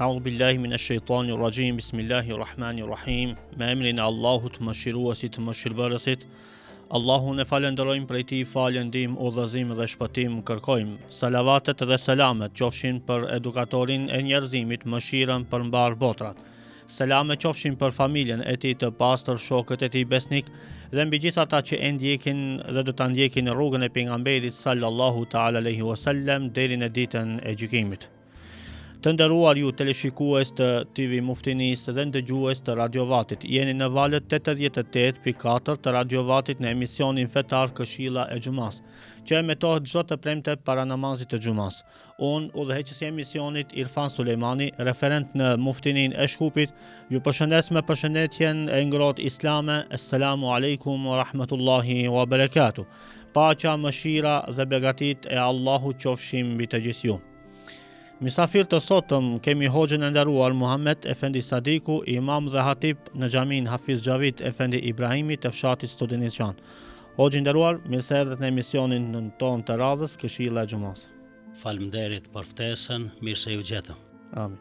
A'udhu billahi minash shaitanir rajim. Bismillahir rahim. Me emrin e Allahut, mëshiruesit, mëshirbërësit. Allahun e falenderojmë, prej tij faljen, ndihmë, udhëzim dhe shpëtim kërkojmë. Salavatet dhe selamet qofshin për edukatorin e njerëzimit, mëshirën për mbar botrat. Selamet qofshin për familjen e tij të pastër, shokët e tij besnik dhe mbi gjithë ata që e ndjekin dhe do ta ndjekin rrugën e pejgamberit sallallahu ta'ala alaihi wasallam deri në ditën e gjykimit. Të nderuar ju teleshikues të TV Muftinis dhe ndëgjues të Radio Vatit, jeni në valët 88.4 të Radio Vatit në emisionin fetar Këshilla e Xumas, që emetohet çdo të premte para namazit të Xumas. Unë, udhëheqësi i emisionit Irfan Sulejmani, referent në Muftinin e Shkupit, ju përshëndes me përshëndetjen e ngrohtë islame. Assalamu alaikum wa rahmatullahi wa barakatuh. Paqja, mëshira dhe begatit e Allahut qofshin mbi të gjithë ju. Misafir të sotëm kemi hoxhën e nderuar Muhammed Efendi Sadiku, imam dhe hatib në xhamin Hafiz Xhavid Efendi Ibrahimi të fshatit Studeniçan. Hoxhë i nderuar, mirë se erdhët në emisionin ton të radhës Këshilla e Xumas. Faleminderit për ftesën, mirë se ju gjetëm. Amin.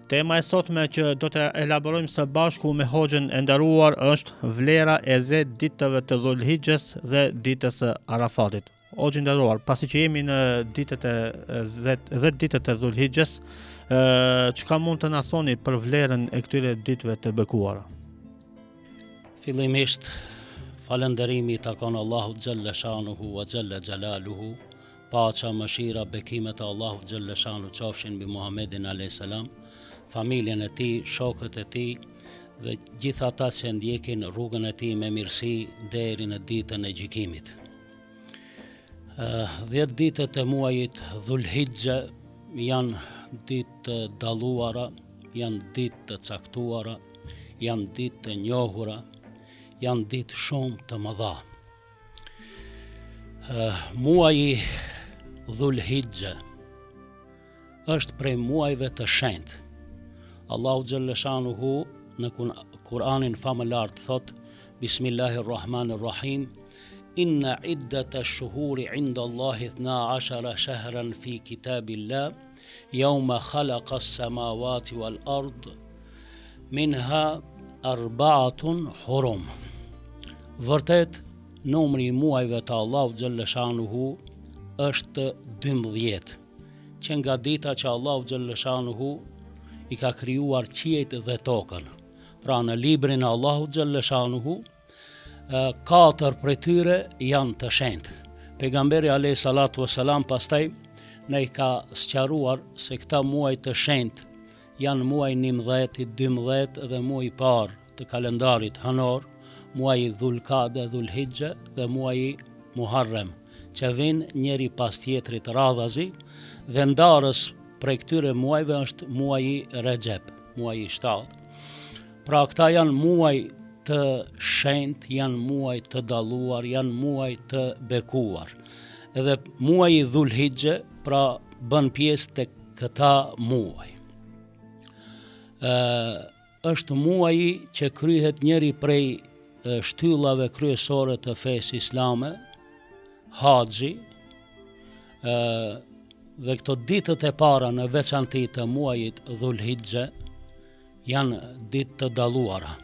Tema e sotme që do të elaborojmë së bashku me hoxhën e nderuar është vlera e 10 ditëve të Dhulhixhes dhe ditës së Arafatit. Hoxhë i nderuar, pasi që jemi në ditët e 10 ditët e Dhulhixhes, çka mund të na thoni për vlerën e këtyre ditëve të bekuara? Fillimisht, falënderimi i takon Allahut xhalla shanuhu wa xhalla xjalaluhu. Paqja, mëshira, bekimet e Allahut xhalla shanu qofshin mbi Muhammedin alayhis salam, familjen e tij, shokët e tij dhe gjithë ata që ndjekin rrugën e tij me mirësi deri në ditën e gjykimit. 10 ditët e muajit Dhulhixhe janë ditë të dalluara, janë ditë të caktuara, janë ditë të njohura, janë ditë shumë të mëdha. Muaji Dhulhixhe është prej muajve të shenjtë. Allahu xhalla shanuhu në Kur'anin famëlar thot: Bismillahirrahmanirrahim. Inna iddata ash-shuhuri 'inda Allahi 12 shahran fi kitabillah yawma khalaqa as-samawati wal-ard minha arba'atun hurum. Vërtet, numri i muajve të Allahut xhalla shanuhu është 12, që nga dita që Allahu xhalla shanuhu i ka krijuar qiejt dhe tokën. Pra në librin e Allahut xhalla shanuhu 4 prej tyre janë të shenjtë. Pejgamberi alayhi salatu wasalam pastaj ne i ka sqaruar se këta muaj të shenjtë janë muaji 11, 12 dhe muaji i parë të kalendarit hanor, muaji Dhulqa'da, Dhulhixhe dhe muaji Muharrem, që vijnë njëri pas tjetrit radhazi, dhe ndarës prej këtyre muajve është muaji Rexhep, muaji 7. Pra këta janë muaj të shenjtë, janë muaj të dalluar, janë muaj të bekuar. Edhe muaji Dhulhixhe pra bën pjesë të këta muaj. Është muaji që kryhet njëri prej shtyllave kryesore të fesë islame, haxhi, dhe këto ditët e para në veçanti të muajit Dhulhixhe janë ditë të dalluara.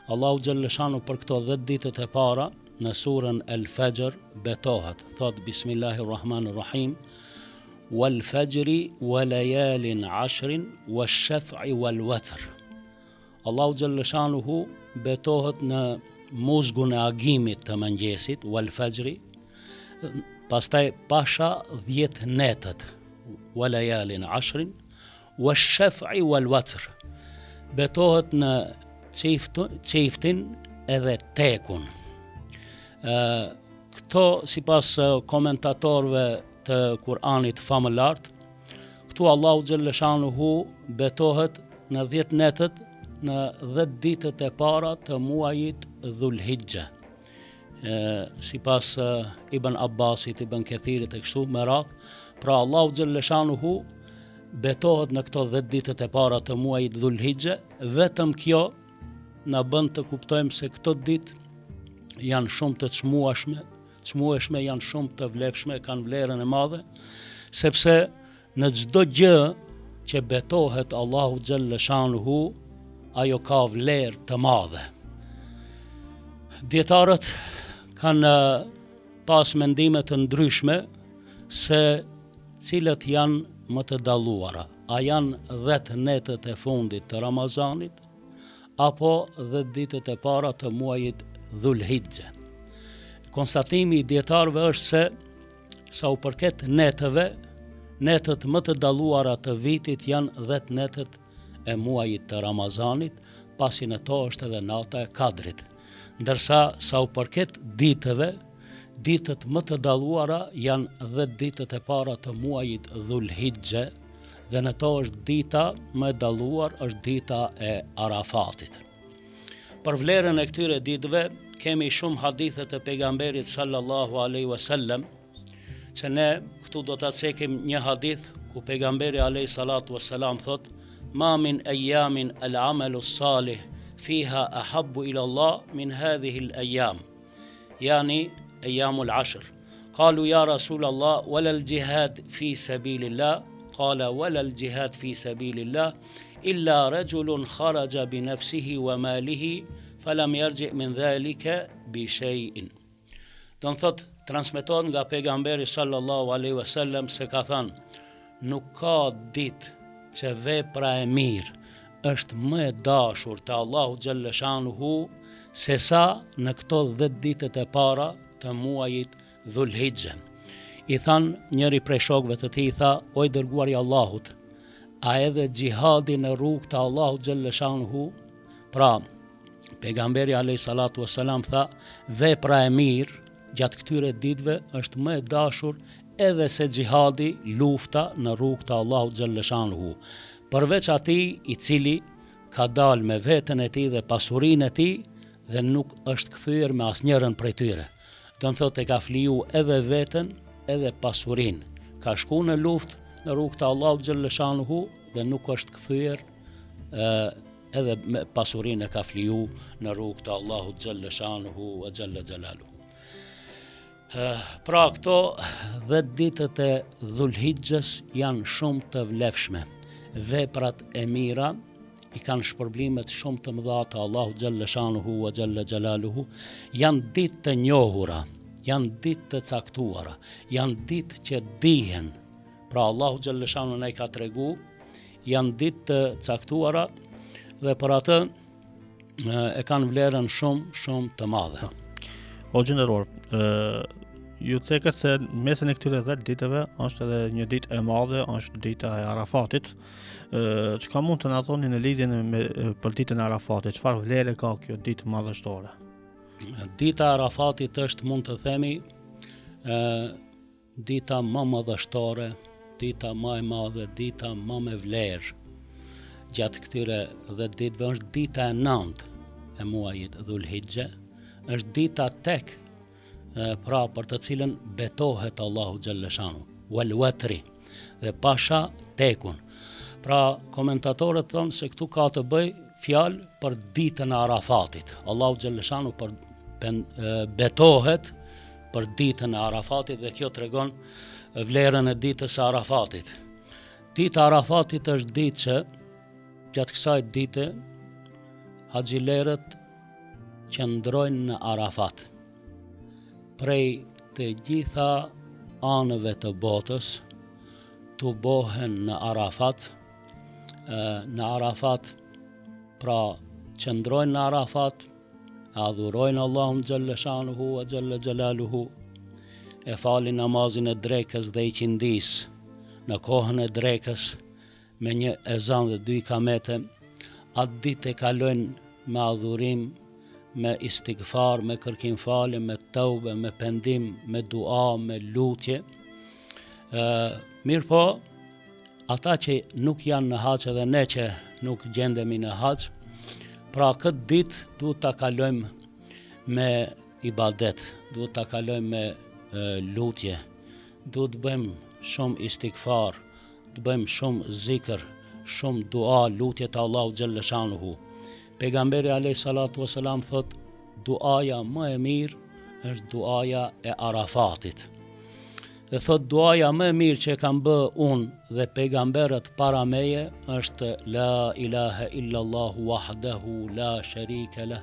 Allahu xhalla shanu për këto 10 ditët e para në surën El-Fajr betohet, thot Bismillahirrahmanirrahim: Wal fajri wa layalin 'ashrin wash-shaf'i wal-watr. Allahu xhalla shanuhu betohet në muzgun e agimit të mëngjesit, wal fajri, pastaj pasha 10 netët, wa layalin 'ashrin wash-shaf'i wal-watr. Betohet në qeftin edhe tekun. Këto sipas komentatorëve të Kur'anit famëlart, këtu Allahu xhalla shanuhu betohet në 10 netët në 10 ditët e para të muajit Dhulhixhe. Sipas Ibn Abbasit, Ibn Kathirit e kështu me radhë, pra Allahu xhalla shanuhu betohet në këto 10 ditët e para të muajit Dhulhixhe. Vetëm kjo na bën të kuptojmë se këto ditë janë shumë të çmueshme, janë shumë të vlefshme, kanë vlerën e madhe, sepse në çdo gjë që betohet Allahu xhalla shanuhu, ajo ka vlerë të madhe. Dietarët kanë pas mendime të ndryshme se cilët janë më të dalluara. A janë 10 netët e fundit të Ramazanit apo 10 ditët e para të muajit Dhulhijxe. Konstatimi i dietarëve është se sa u përket netëve, netët më të dalluara të vitit janë 10 netët e muajit të Ramazanit, pasi në to është edhe nata e Kadrit. Ndërsa sa u përket ditëve, ditët më të dalluara janë 10 ditët e para të muajit Dhulhijxe, dhe në to është dita më e dalluar, është dita e Arafatit. Për vlerën e këtyre ditëve kemi shumë hadithe të pejgamberit sallallahu alaihi wasallam, që ne këtu do ta cekim një hadith ku pejgamberi alaihi salatu wassalam thot: "Ma min ayamin al-amalu salih fiha ahabbu ila Allah min hadhihi al-ayam." Yani ayamul ashr. Qalu ya Rasul Allah, wala al-jihad fi sabilillah. Qala wala al-jihad fi sabilillah illa rajulun kharaja bi nafsihi wa malihi falam yarji min dhalika bi shay'in. Don thot, transmetohet nga pejgamberi sallallahu alaihi wasallam se ka thënë: nuk ka ditë që vepra e mirë është më e dashur te Allahu xhalla shanuhu se sa në këto 10 ditët e para të muajit Dhulhijxe. I than njëri prej shokëve të tij, tha: o i dërguari i Allahut, a edhe xhihadi në rrugë të Allahut xhalla shanuhu? Pra, pejgamberi alayhi salatu wassalam tha: vepra e mirë gjatë këtyre ditëve është më e dashur edhe se xhihadi, lufta në rrugë të Allahut xhalla shanuhu, përveç atij i cili ka dalë me veten e tij dhe pasurinë e tij dhe nuk është kthyer me asnjërin prej tyre. Do të thotë, ka fliju edhe veten edhe pasurinë, ka shku në luftë në rrugë të Allahut xhalla shanuhu dhe nuk është kthyer, edhe me pasurinë ka fliju në rrugë të Allahut xhalla shanuhu wa xhalla xhalaluhu. Pra, këto 10 ditët e Dhulhijxhes janë shumë të vlefshme. Veprat e mira i kanë shpërblimet shumë të mëdha të Allahut xhalla shanuhu wa xhalla xhalaluhu. Janë ditë të njohura, janë ditë të caktuara, janë ditë që dihen. Pra, Allahu xhalla shanuhu na i ka tregu, janë ditë të caktuara dhe për atë e kanë vlerën shumë të madhe. O gjendëror, ju cekët se mesën e këtyre 10 ditëve është edhe një ditë e madhe, është dita e Arafatit. Çka mund të na thoni në lidhje me për ditën e Arafatit? Çfarë vlere ka kjo ditë madhështore? Dita e Arafatit është, mund të themi, dita më madhështore, dita më e madhe, dita më me vlerë. Gjatë këtyre 10 ditëve është dita e 9 e muajit Dhulhijxe, është dita tek, pra për të cilën betohet Allahu xhalla shanu, wal watri, dhe pasha tekun. Pra, komentatorët thonë se këtu ka të bëj fjalë për ditën e Arafatit. Allahu xhalla shanu betohet për ditën e Arafatit dhe kjo tregon vlerën e ditës së Arafatit. Dita e Arafatit është ditë që gjatë kësaj dite haxhilerët qëndrojnë në Arafat. Prej të gjitha anëve të botës të bohen në Arafat. Në Arafat, pra, qëndrojnë në Arafat, adhurojnë Allahun xhalla shanuhu wa xhalla xhalaluhu, e falin namazin e drekës dhe i qindis në kohën e drekës me një ezan dhe 2 ikamete. Atë ditë e kalojnë me adhurim, me istighfar, me kërkim falje, me tauba, me pendim, me dua, me lutje. Mirë po, ata që nuk janë në haxh edhe ne që nuk gjendemi në haxh, pra këtë ditë duhet ta kalojmë me ibadet, duhet ta kalojmë me lutje, duhet të bëjmë shumë istighfar, të bëjmë shumë zikr, shumë dua, lutje të Allahu xhalla shanuhu. Pejgamberi alayhi salatu wasalam thot: duaja më e mirë është duaja e Arafatit. Dhe thot duaja më e mirë që kam bë unë dhe pejgamberët para meje është la ilaha illa Allahu wahdahu la sharika lah,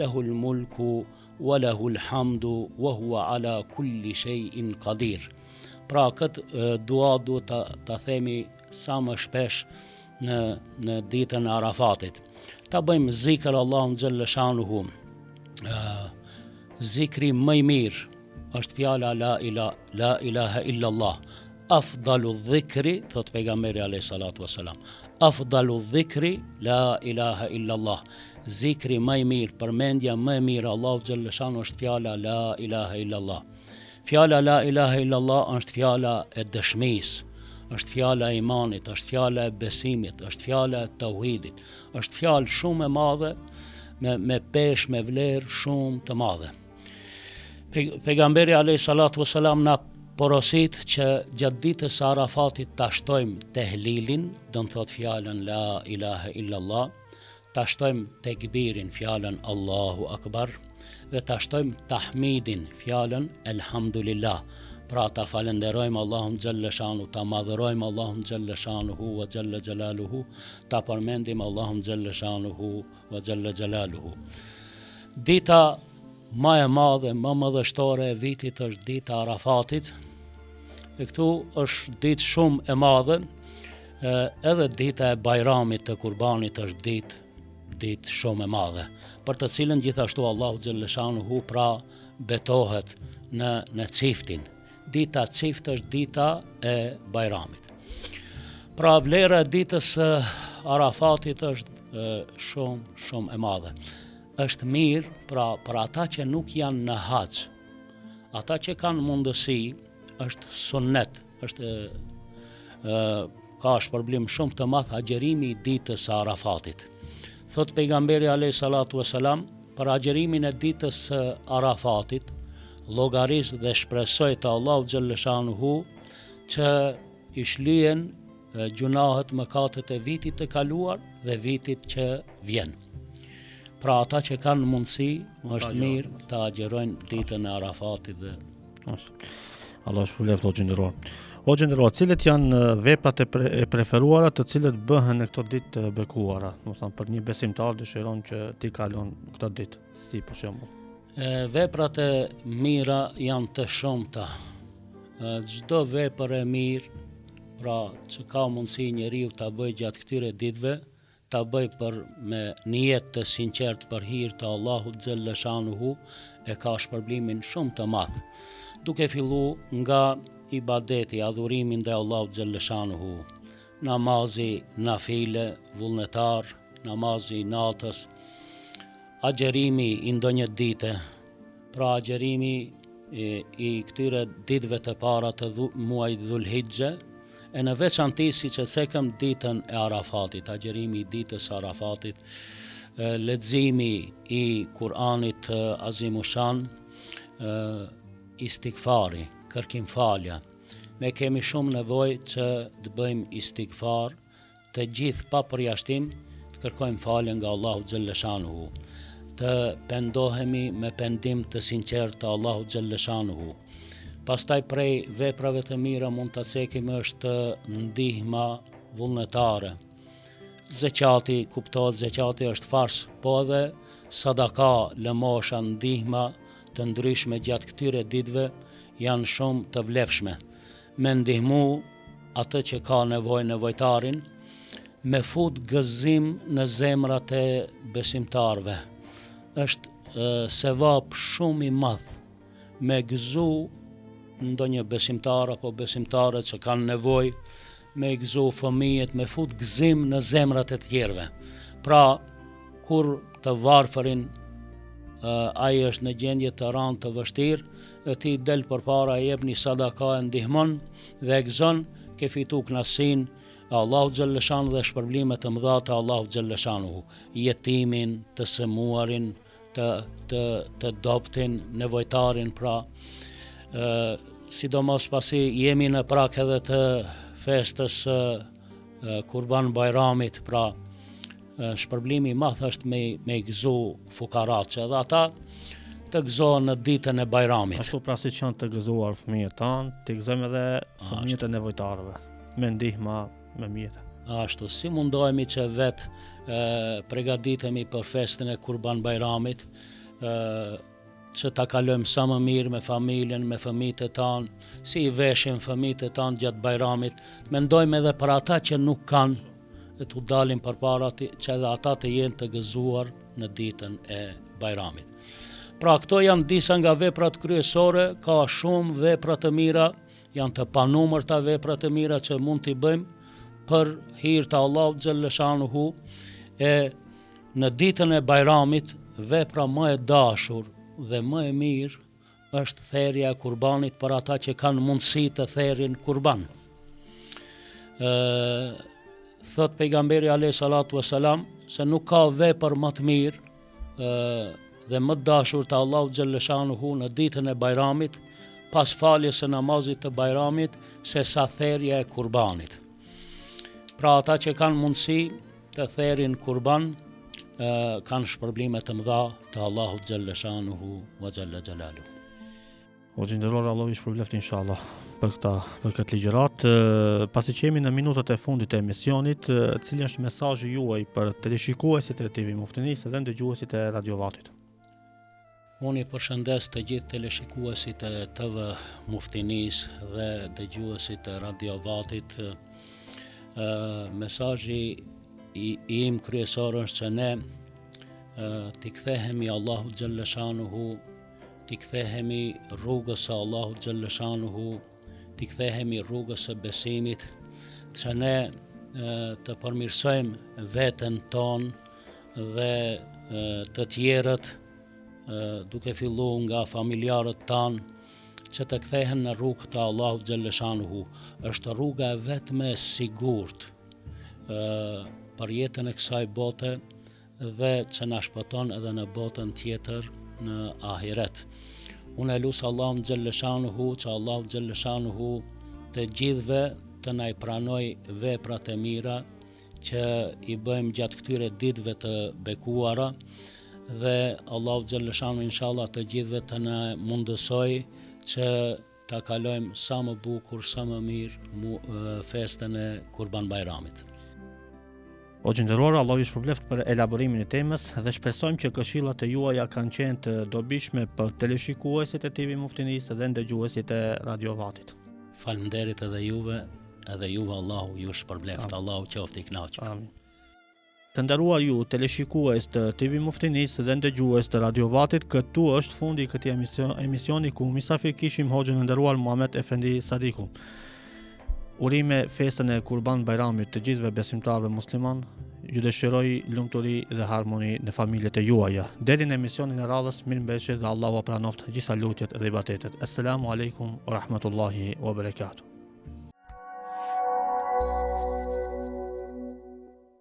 lahul mulku wa lahul hamdu wa huwa ala kulli shay'in qadir. Pra këtë dua duhet ta themi sa më shpesh në ditën e Arafatit. Ta bëjmë zikër Allahun xhalla shanuhu. Zikri më i mirë është fjala la ilaha illa Allah. Afdalu dhikri, thot pejgamberi alayhi salatu wasalam. Afdalu dhikri la ilaha illa Allah. Zikri më i mirë, përmendja më e mirë Allahu xhalla shanu është fjala la ilaha illa Allah. Fjala la ilaha illa Allah është fjala e dëshmisë, është fjala e imanit, është fjala e besimit, është fjala e tauhidit, është fjalë shumë e madhe me peshë, me vlerë shumë të madhe. Pejgamberi alayhi salatu wasalam na porosit që gjatë ditës së Arafatit ta shtojmë tehlilin, do të thotë fjalën la ilaha illa Allah, ta shtojmë tekbirin, fjalën Allahu akbar, dhe ta shtojmë tahmidin, fjalën elhamdulillah. Pra ta falenderojmë Allahun xhalla shanu, ta madhërojmë Allahun xhalla shanuhu wa xhalla xjalaluhu, ta përmendim Allahun xhalla shanuhu wa xhalla xjalaluhu. Dita më e madhe, më madhështore e vitit është dita Arafatit. Dhe këtu është ditë shumë e madhe, edhe dita e Bajramit të Kurbanit është ditë shumë e madhe, për të cilën gjithashtu Allahu xhalla shanuhu pra betohet në çiftin. Dita çift është dita e Bajramit. Pra vlera e ditës së Arafatit është shumë e madhe. Është mirë për ata që nuk janë në hax, ata që kanë mundësi, është sunnet, ka shpërblim shumë të madh agjerimi i ditës së Arafatit. Thot pejgamberi alayhi salatu wasalam, për agjerimin e ditës së Arafatit, llogaris dhe shpresoj të Allahu xhalla shanuhu që i shlyhen gjunahet, mëkatet e vitit të kaluar dhe vitit që vjen. Pra ata që kanë mundësi, është mirë të agjerojnë ditën e Arafatit dhe Allah shpëleft o gjendëror. O gjendëror, cilët janë veprat e preferuara të cilët bëhen në këto ditë të bekuara? Do të thonë për një besimtar dëshiron që ti kalon këtë ditë, si për shembull. Veprat e mira janë të shumta. Çdo vepër e mirë, pra që ka mundësi njeriu ta bëjë gjatë këtyre ditëve, ta bëj me nijet të sinqert për hir të Allahut xhalla shanuhu, e ka shpërblimin shumë të madh. Duke fillu nga ibadeti, adhurimi ndaj Allahut xhalla shanuhu, namazi nafile, vullnetar, namazi natës, agjerimi i ndonjë dite, pra agjerimi i këtyre ditëve të para të muajit Dhulhixhe, e në veçanti siç e cekëm ditën e Arafatit, agjerimi i ditës së Arafatit, leximi i Kur'anit azimushan, istigfari, kërkim falja. Ne kemi shumë nevojë që të bëjmë istigfar, të gjithë pa përjashtim, të kërkojmë falje nga Allahu xhalla shanuhu, të pendohemi me pendim të sinqert të Allahu xhalla shanuhu. Pastaj prej veprave të mira mund të cekim është ndihma vullnetare. Zeqati, kuptohet zeqati është fars, po edhe sadaka, lëmosha, ndihma të ndryshme gjatë këtyre ditëve janë shumë të vlefshme. Me ndihmu atë që ka nevojtarin, me fut gëzim në zemrat e besimtarve. Është sevap shumë i madh me gëzu ndonjë besimtar apo besimtare që kanë nevojë, me gëzu fëmijët, me fut gëzim në zemrat e tjerëve. Pra, kur të varfërin ai është në gjendje të rëndë të vështirë, dhe ti del përpara, jep një sadaka, e ndihmon dhe e gëzon, ke fitu kënaqësinë e Allahu xhalla shanu dhe shpërblimet të mëdha të Allahu xhalla shanuhu, jetimin, të sëmuarin, të doptin, nevojtarin, pra sidomos pasi jemi në prak edhe të festës Kurban Bajramit, pra shpërblimi i madh është me gëzu fukarat, që edhe ata të gëzohen në ditën e Bajramit. Ashtu pra si që janë të gëzuar fëmijët tanë, të gëzojmë edhe fëmijët e nevojtarëve, me ndihma, me mjete. Ashtu, si mundohemi që vetë pregaditemi për festin e Kurban Bajramit, që ta kalojmë sa më mirë me familjen, me fëmijët e tanë, si i veshin fëmijët e tanë gjatë Bajramit, mendojmë edhe për ata që nuk kanë, dhe t'u dalim përpara që edhe ata të jenë të gëzuar në ditën e Bajramit. Pra këto janë disa nga veprat kryesore, ka shumë vepra të mira, janë të panumërta vepra të mira që mund t'i bëjmë për hir të Allahut xhallashanuhu. E në ditën e Bajramit, vepra më e dashur dhe më e mirë është therrja e kurbanit për ata që kanë mundësi të therrin kurban. Thot pejgamberi alayhi salatu wasalam se nuk ka vepër më të mirë dhe më të dashur të Allahut xhallashanuhu në ditën e Bajramit, pas faljes së namazit të Bajramit, se sa therrja e kurbanit. Pra ata që kanë mundësi të therrin kurban, kanë shpërblime të mëdha të Allahut xhallashanuhu wa xhalla xhalaluhu. O gjinderuar, Allah i shpërbleft inshallah për këtë ligjërat. Pasi që jemi në minutat e fundit e emisionit, cili është mesazhi juaj për teleshikuesit e TV Muftinisë dhe ndëgjuesit e Radio Vatit? Unë i përshëndes të gjithë teleshikuesit e TV Muftinisë dhe dëgjuesit e Radio Vatit. Mesazhi im kryesor është që ne t'i kthehemi Allahut xhallashanuhu, t'i kthehemi rrugës së Allahut xhallashanuhu, t'i kthehemi rrugës së besimit, që ne të përmirësojmë veten tonë dhe të tjerët, duke filluar nga familjarët tanë, që të kthehen në rrugë të Allahut xhallashanuhu. Është rruga e vetme e sigurt për jetën e kësaj bote dhe që na shpëton edhe në botën tjetër në ahiret. Unë e lusë Allahun xhallashanuhu që Allahu xhallashanuhu të gjithëve të na i pranoj veprat e mira që i bëjmë gjatë këtyre ditëve të bekuara, dhe Allahu xhallashanuhu inshallah të gjithëve të na mundësoj që ta kalojmë sa më bukur, sa më mirë festën e Kurban Bajramit. O gjinderuar, Allah ju shpërbleft për elaborimin e temës dhe shpresojmë që këshillat e juaja kanë qenë të dobishme për teleshikuesit e TV Muftinisë dhe ndëgjuesit e Radio Vatit. Faleminderit edhe juve Allahu ju shpërbleft, Allahu qoftë i kënaqur. Amin. Të nderuar ju teleshikues të TV Muftinisë dhe ndëgjues të Radio Vatit, këtu është fundi i këtij emisioni ku mysafir kishim hoxhën e nderuar Muhamet Efendi Sadiku. Urime festën e Kurban Bajramit të gjithëve besimtarëve musliman, ju dëshiroj lumturi dhe harmoni në familjet e juaja. Deri në emisionin e radhës, mirëmbëjtje dhe Allahu pranoft gjitha lutjet dhe ibadetet. Assalamu alaikum wa rahmatullahi wa barakatuh.